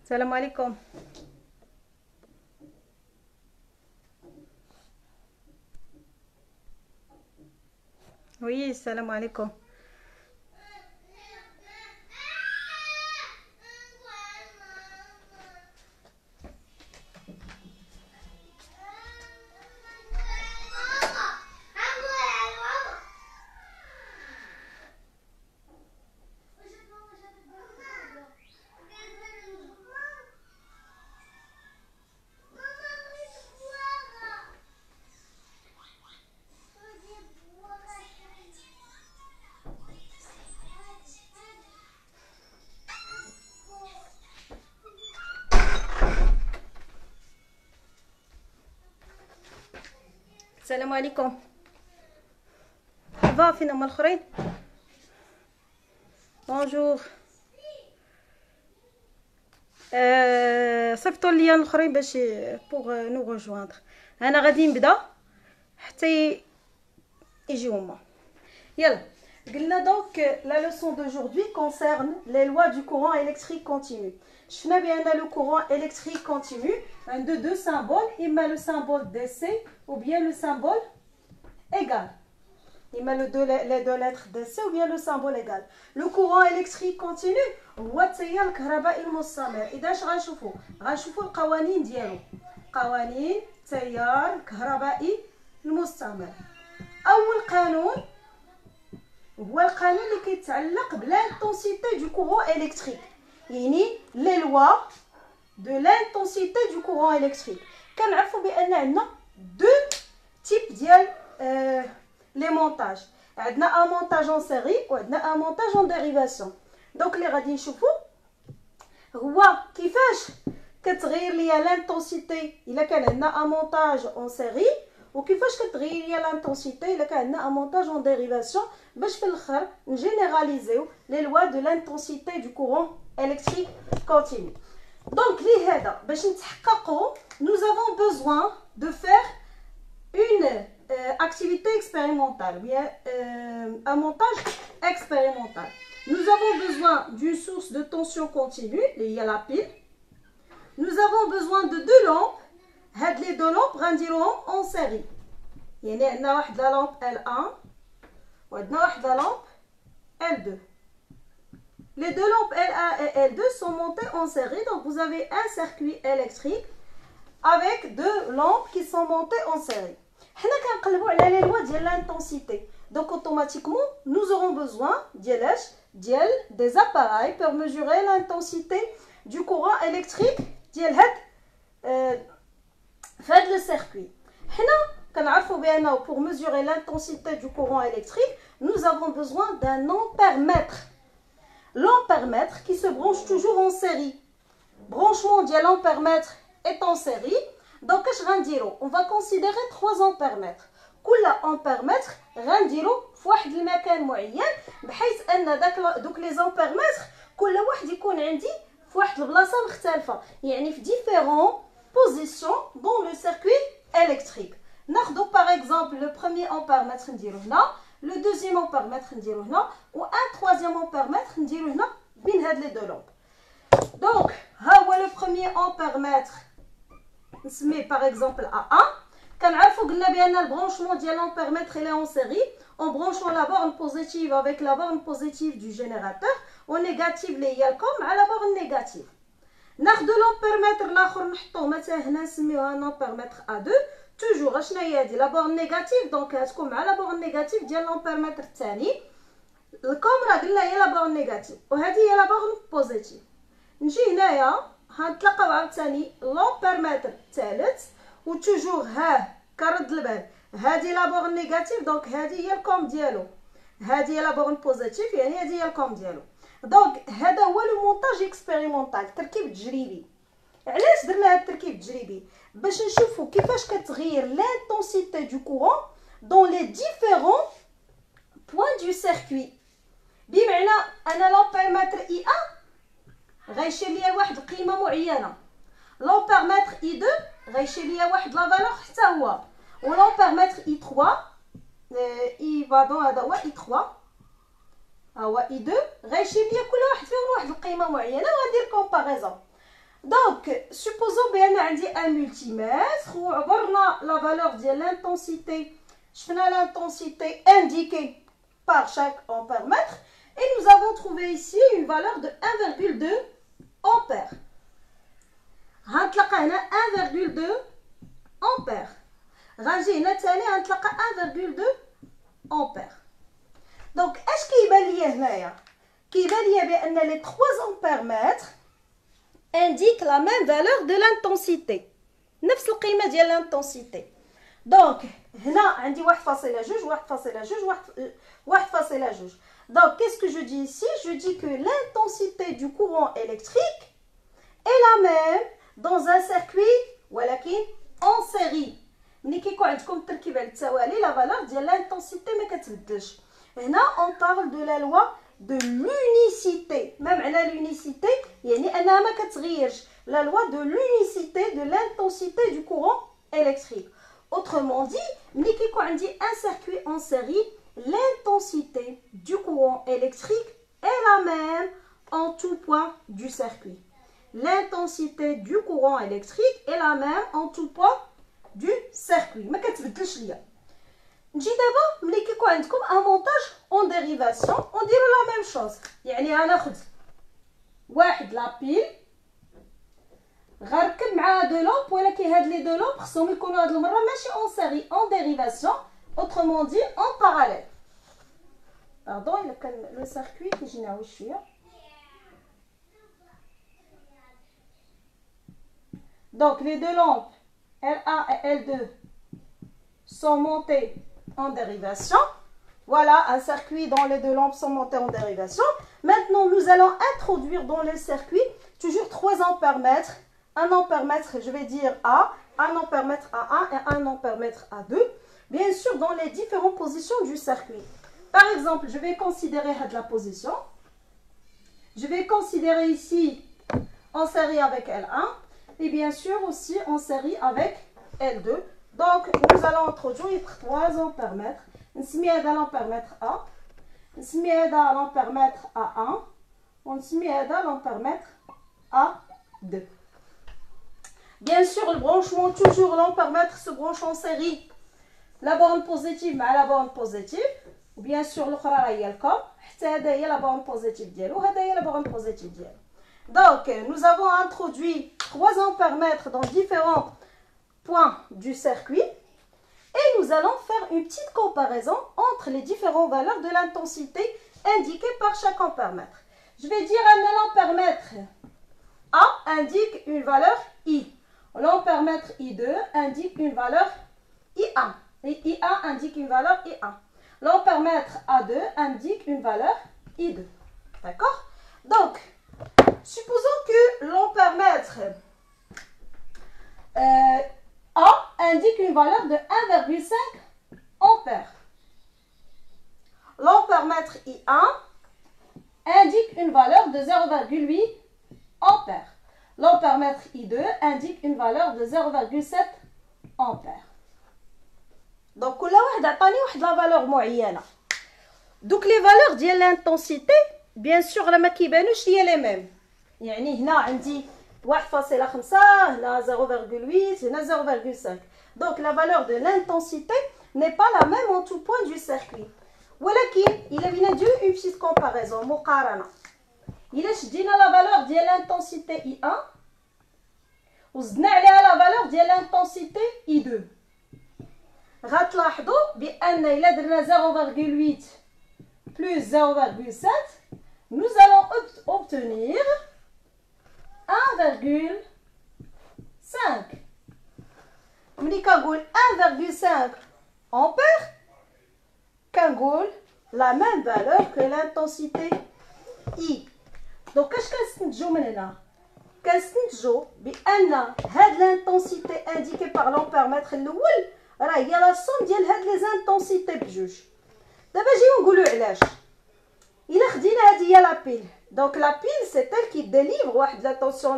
السلام عليكم. وي السلام عليكم. السلام عليكم. فا فين هما الاخرين؟ بونجور. صيفطوا لي الاخرين باش بوغ نو رجواندر. انا غادي نبدا حتى يجيو هما. يلا قلنا دونك لا لوسون d'aujourd'hui concerne les lois du courant électrique continu. شفنا بان لو courant électrique continu عنده deux symboles, اما le symbole DC ou bien le symbole égal. اما les deux lettres DC ou bien le symbole égal. Le courant électrique continu هو التيار الكهربائي المستمر. اذا اش غنشوفوا القوانين ديالو. قوانين التيار الكهربائي المستمر. اول قانون هو القانون اللي كيتعلق بالانتنسيتي دو كورون الكتريك، يعني لي لوا دو لانتنسيتي دو كورون الكتريك. كنعرفوا بان عندنا دو تيب ديال لي مونتاج، عندنا ان مونتاج اون سيري وعندنا ان مونتاج اون ديريفاسيون. دونك اللي غادي نشوفوا هو كيفاش كتغير ليا لانتنسيتي الا كان عندنا ان مونتاج اون سيري، وكيفاش كتغير ليا لانتنسيتي الا كان عندنا ان مونتاج اون ديريفاسيون، باش في الاخر نجينيراليزيو لي لوا دو لانتنسيتي دو كورون الكتريك كونتينيو. دونك لهذا باش نتحققوا nous avons besoin de faire une activité expérimentale, bien un montage expérimental. Nous avons besoin d'une source de tension continue, il y a la pile. Nous avons besoin de deux lampes. هاد لي دو لامب غنديروهم اون سيري، يعني عندنا واحد لا لامب L1 وعندنا واحد لا لامب L2. Les deux lampes L1 et L2 sont montées en série, donc vous avez un circuit électrique avec deux lampes qui sont montées en série. حنا كنقلبوا على لي لوا ديال l'intensité, donc automatiquement nous aurons besoin ديال des appareils pour mesurer l'intensité du courant électrique ديال هاد فهاد لو سيركوي. حنا كنعرفوا بانه pour mesurer l'intensité du courant électrique nous avons besoin d'un ampèremètre. L'ampèremètre qui se branche toujours en série. Branchement ديال l'ampèremètre est en série. Donc اش غنديرو؟ on va considérer 3 ampèremètres. كل ampèremètre غنديرو في واحد المكان معين بحيث ان دوك لي ampèremètres كل واحد يكون عندي في واحد البلاصه مختلفه، يعني في différents positions dans le circuit électrique. ناخذ par exemple le premier ampèremètre نديرو هنا، le deuxième ampèremètre نديرو هنا، و un troisième ampèremètre نديرو هنا بين هاد لي دو لامب. donc ها هو le premier ampèremètre نسميه par exemple A1. كنعرفوا قلنا بان البرانشمون ديال l'ampèremètre il est en série en branchant la borne positive avec la borne positive du générateur و négative اللي هي الكوم مع la borne négative. ناخذ l'ampèremètre الاخر نحطوه مثلا هنا نسميوها l'ampèremètre A2. توجور اشنا هي هادي لا بورن نيجاتيف، دونك غتكون مع لا بورن نيجاتيف ديال l'ampèremètre الثاني. الكوم راه قلنا هي لا بورن نيجاتيف وهذه هي لا بورن بوزيتيف. نجي هنايا غنتلاقاو عاوتاني l'ampèremètre الثالث وتوجور ها كرد البال هذه لا بورن نيجاتيف، دونك هذه هي الكوم ديالو، هذه هي لا بورن بوزيتيف يعني هذه هي الكوم ديالو. دونك هذا هو لو مونتاج اكسبيريمونطال، التركيب التجريبي. علاش درنا هذا التركيب التجريبي؟ باش نشوفوا كيفاش كتغير l'intensité du courant dans les différents points du circuit. بمعنى انا l'ampèremètre I1 غيشير ليا واحد القيمه معينه، l'ampèremètre I2 غيشير ليا واحد لا فالور حتى هو، و l'ampèremètre I3 هذا هو I3 ها هو I2 غيشير ليا كل واحد فيهم واحد القيمه معينه وغندير كومباريزون. Donc, supposons bien un multimètre où on a la valeur de l'intensité. Je fais l'intensité indiquée par chaque ampère-mètre. Et nous avons trouvé ici une valeur de 1,2 ampères. غنتلقى هنا 1,2 ampères. غنجي هنا ثاني غنتلقى 1,2 ampères. Donc, اش كيبان ليا هنايا؟ كيبان ليا بان les 3 ampères-mètres indiquent la même valeur de l'intensité. نفس القيمة ديال l'intensité. Donc, هنا عندي 1,2 1,2. Donc, qu'est-ce que je dis ici? Je dis que l'intensité du courant électrique est la même dans un circuit ولكن en série. ملي كيكون عندكم التركيبة بالتوالي la valeur ديال l'intensité ما كتبدلش. هنا on parle de la loi de l'unicité. ما معنى l'unicité؟ يعني أنها ما كتغيرش. La loi de l'unicité de l'intensité du courant électrique. Autrement dit, ملي كيكون عندي un circuit en série, l'intensité du courant électrique est la même en tout point du circuit. L'intensité du courant électrique est la même en tout point du circuit. ما كتبدلش ليا. نجي دابا ملي كيكون عندكم un montage en dérivation, on dirait la même chose. يعني غناخد واحد لابيل غنركب مع دو لومب ولكن هاد لي دو لومب خصهم يكونوا هاد المره ماشي en série, en dérivation, autrement dit en parallèle. Pardon, il y a le circuit qui je n'ai pas. Donc les deux lampes L1 et L2 sont montées en dérivation. Voilà un circuit dont les deux lampes sont montées en dérivation. Maintenant, nous allons introduire dans le circuit toujours 3 ampères-mètres. Un ampère-mètre, je vais dire A, un ampère-mètre A1 et un ampère-mètre A2. Bien sûr, dans les différentes positions du circuit. Par exemple, je vais considérer la position. Je vais considérer ici en série avec L1 et bien sûr aussi en série avec L2. Donc, nous allons introduire 3 ampères-mètres. نسمي هذا l'ampère-mètre A, نسمي هذا l'ampère-mètre A1 ونسمي هذا l'ampère-mètre A2. Bien sûr, le branchement, toujours l'ampère-mètre se branche en série. La borne positive مع la borne positive. Ou bien sûr, l'autre هي الكم. حتى هذا هي la borne positive ديالو وهذا هي la borne positive ديالو. Donc, nous avons introduit 3 ampères-mètres dans différents points du circuit. Et nous allons faire une petite comparaison entre les différentes valeurs de l'intensité indiquées par chaque ampère-mètre. Je vais dire un ampère-mètre A indique une valeur I. L'ampère-mètre I2 indique une valeur I1. Et I1 indique une valeur I1. L'ampère-mètre A2 indique une valeur I2. D'accord? Donc, supposons que l'ampère-mètre A indique une valeur de 1,5 ampères. L'ampère-mètre I1 indique une valeur de 0,8 ampères. L'ampère-mètre I2 indique une valeur de 0,7 ampères. Donc, كل واحد عطاني واحد la valeur معينة. Donc, les valeurs ديال l'intensité, bien sûr, ما كيبانوش هي les mêmes. يعني هنا عندي 1,5, هنا 0,8, هنا 0,5. Donc, la valeur de l'intensité n'est pas la même en tout point du circuit. ولكن إلا بينا نديرو une petite comparaison, مقارنة. إلا شدينا la valeur ديال l'intensité I1 وزدنا عليها la valeur ديال l'intensité I2. غتلاحظوا بأن إلا درنا 0,8 plus 0,7, nous allons obtenir 1,5. ملي كنقول 1,5 ampères, كنقول la même valeur que l'intensité I. Donc اش كنستنتجو من هنا؟ كنستنتجو بأن هاد l'intensité indiquée par l'ampère-mètre الأول راه هي لا somme ديال هاد لي زانتونسيتي بجوج. دابا نجيو نقولو علاش. إلا خدينا هادي هي لا بيل. Donc la pile c'est elle qui délivre واحد la tension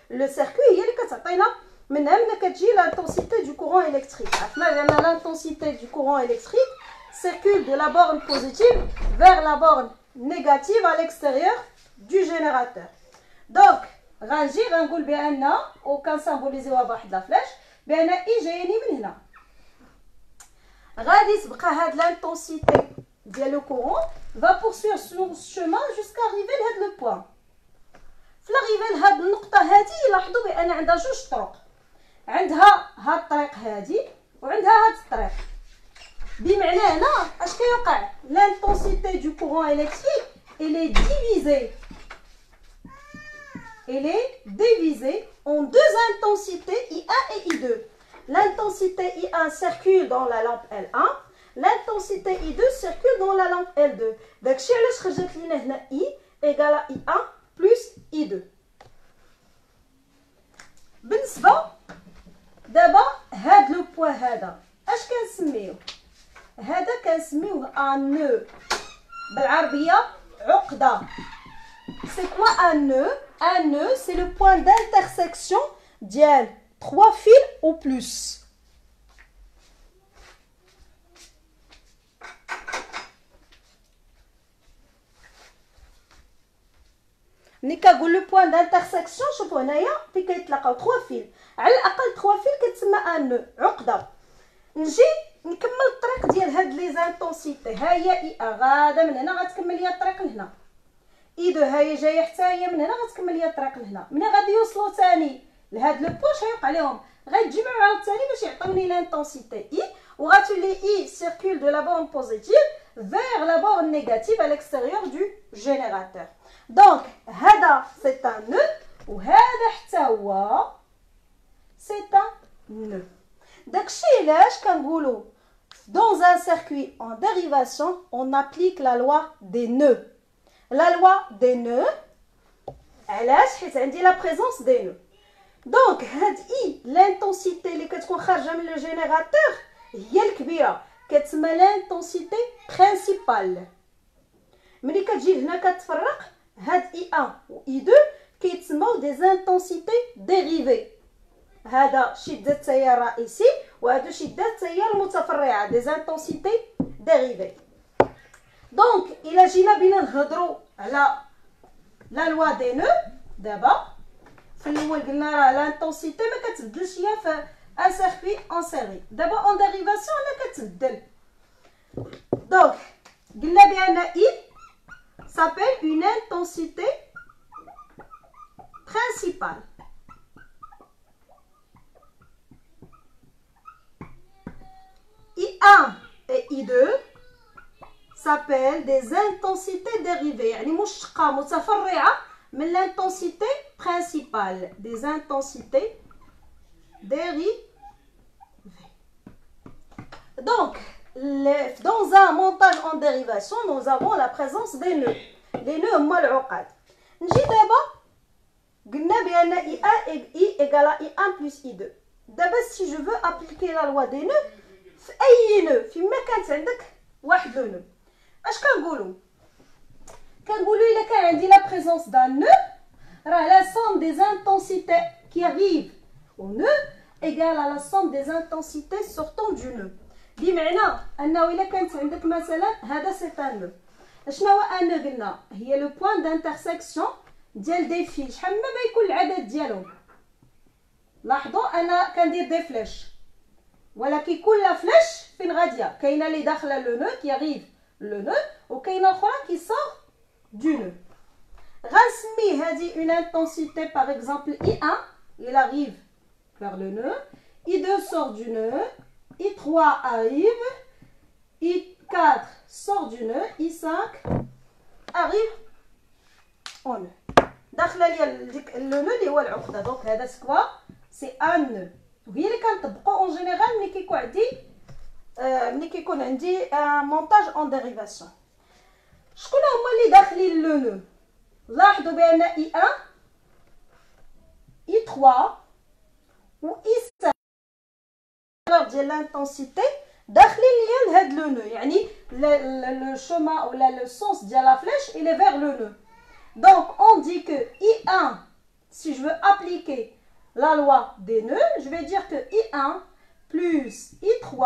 le circuit هي اللي كتعطينا منها كتجي l'intensité du courant électrique. عرفنا بأن l'intensité du courant électrique circule de la borne positive vers la borne négative à l'extérieur du générateur. Donc غنجي غنقول بان وكنسامبوليزيوها بواحد لا فلاش بان اي جايني من هنا. غادي تبقى هاد لانتونسيتي ديال لو كورون va poursuivre son chemin jusqu'à arriver لهاد لو بوين. في l'arrivée لهاد النقطه هادي لاحظوا بان عندها جوج طرق، عندها هاد الطريق هادي وعندها هاد الطريق. بمعنى هنا اش كيوقع؟ l'intensité du courant électrique elle est divisée en deux intensités I1 et I2. L'intensité I1 circule dans la lampe L1, l'intensité I2 circule dans la lampe L2. Donc si علاش خرجت لينا هنا I égale à I1 plus I2. بالنسبه دابا هاد لو بوين هذا اش كنسميوه؟ هذا كنسميوه ان نو، بالعربيه عقده. C'est quoi un nœud? Un nœud, c'est le point d'intersection dial 3 fils ou plus. ملي كنقول لو بوين دانترسيكسيون شوفوا هنايا فين كيتلاقاو 3 فيل، على الاقل 3 فيل كتسمى ان نو عقده. نجي نكمل الطريق ديال هاد لي زانتونسيتي. ها هي اي غاده من هنا غتكمل هي الطريق لهنا، اي دو ها هي جايه حتى هي من هنا غتكمل هي الطريق لهنا. ملي غادي يوصلوا ثاني لهاد لو بوين شيوقع لهم؟ غيتجمعوا عاوتاني باش يعطيوني لانتونسيتي اي، وغتولي اي سيركول دو لا بورن بوزيتيف vers la borne négative à l'extérieur du générateur. Donc هذا c'est un nœud وهذا حتى هو c'est un nœud. داكشي علاش كنقولوا dans un circuit en dérivation on applique la loi des nœuds. La loi des nœuds علاش؟ حيت عندي la présence des nœuds. Donc هاد اي l'intensité اللي كتكون خارجه من لو جينيراتور هي الكبيره كتسمى لانتونسيتي برينسيبال. ملي كتجي هنا كتفرق هاد I1 و I2 كيتسموا دي زانتونسيتي ديريفي. هذا شده التيار الرئيسي وهادو شده التيار المتفرعه دي زانتونسيتي ديريفي. دونك الا جينا بينا نهضروا على لا لوا دي نو، دابا في الاول قلنا راه لانتونسيتي ما كتبدلش هي في un circuit en série. D'abord en dérivation لا كتبدل. Donc قلنا بان I s'appelle une intensité principale. I1 et I2 s'appellent des intensités dérivées يعني مشتقة متفرعة من l'intensité principale. Des intensités dérivées. Donc, dans un montage en dérivation, nous avons la présence des nœuds. Les nœuds هما العقد. نجي دابا قلنا بأن I égale à I1 plus I2. دابا si je veux appliquer la loi des nœuds في أي nœud فيما كانت عندك واحد لو نœud اش كنقولوا؟ كنقولوا إلا كان عندي la présence d'un nœud راه la somme des intensités qui arrivent au nœud égale à la somme des intensités sortant du nœud. بمعنى انه الا كانت عندك مثلا هذا سي ان نو، شنو هو ان نو؟ قلنا هي لو بوين دانترسيكسيون ديال دي فيل. شحال ما يكون العدد ديالهم؟ لاحظوا انا كندير دي فلاش، ولكن كل فلاش فين غاديه؟ كاينه اللي داخله لو نو كي arrive لو نو وكاينه اخرى كي سور دو نو. غنسمي هذه une intensité par exemple I1 il arrive vers le nœud, I2 sort du nœud, I3 arrive, I4 sort du nœud, I5 arrive au nœud. داخله ليا لو نو اللي هو العقده. دونك هذا سكوا سي ان نو، وهي اللي كنطبقوا اون جينيرال ملي كيكون عندي مونتاج اون ديريفاسيون. شكون هما اللي داخلين لو نو؟ لاحظوا بان I1 I3 و I5 ديال l'intensité داخلين ليا لهاد لو نو، يعني le chemin ou le sens de la flèche il est vers le nœud. Donc on dit que I1, si je veux appliquer la loi des nœuds, je vais dire que I1 plus I3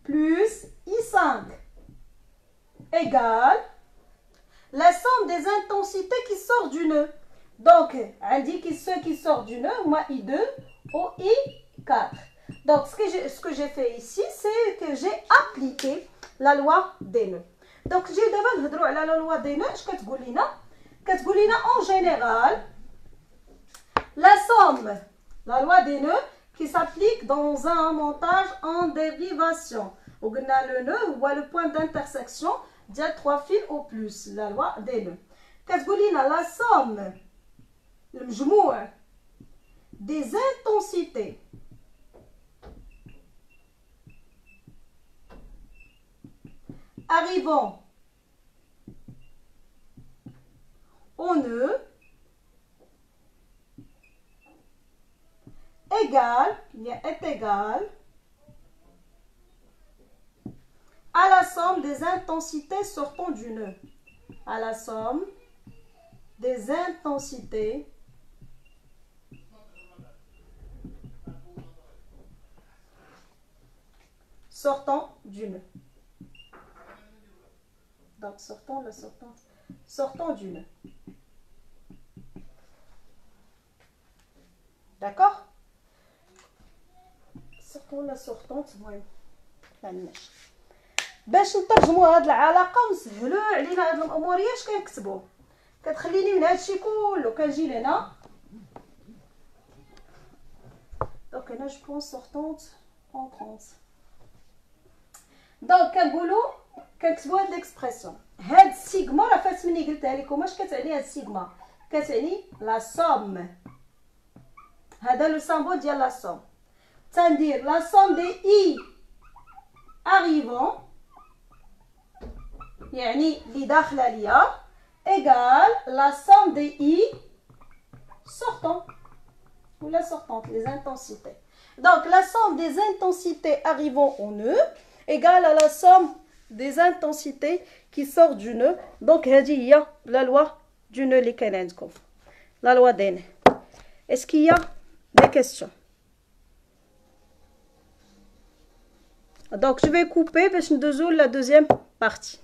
plus I5 égale la somme des intensités qui sort du nœud. Donc, on dit que ce qui sort du nœud, moi I2 au I4. Donc, ce que j'ai fait ici, c'est que j'ai appliqué la loi des nœuds. Donc, j'ai d'abord la loi des nœuds. En général, la somme, la loi des nœuds, qui s'applique dans un montage en dérivation. On a le nœud ou le point d'intersection de 3 fils au plus, la loi des nœuds. La somme, le مجموع des intensités arrivant au nœud est égal à la somme des intensités sortant du nœud. À la somme des intensités sortant du nœud. Donc, sortant du nœud. D'accord? Sortant la sortante, باش نترجموا هاد العلاقه ونسهلوا علينا هاد الامور اش كنكتبوا كتخليني من هادشي كله كنجي لهنا دونك هنا جو بون sortante entrante. دونك كنكتبوا هاد ليكسبرسيون. هاد سيغما راه فات مني قلتها لكم اش كتعني هاد سيغما. كتعني لا سوم. هذا لو سامبول ديال لا سوم. تندير لا سوم دي اي arrivant يعني اللي داخله ليا égal la somme des i sortant ou la sortante, les intensités. Donc la somme des intensités arrivant au nœud égale à la somme des intensités qui sort du nœud. Donc هذه هي la loi du nœud اللي كاين عندكم, la loi des nœuds. Est-ce qu'il y a des questions? Donc je vais couper parce que nous devons la deuxième partie.